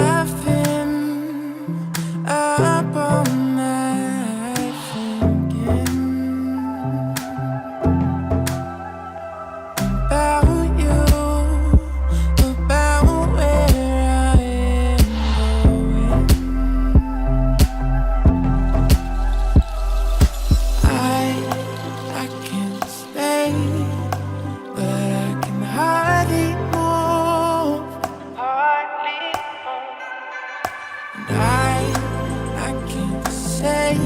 I've been up all night thinking about you, about where I am going. I can't stay, but I can hardly move. And I can't say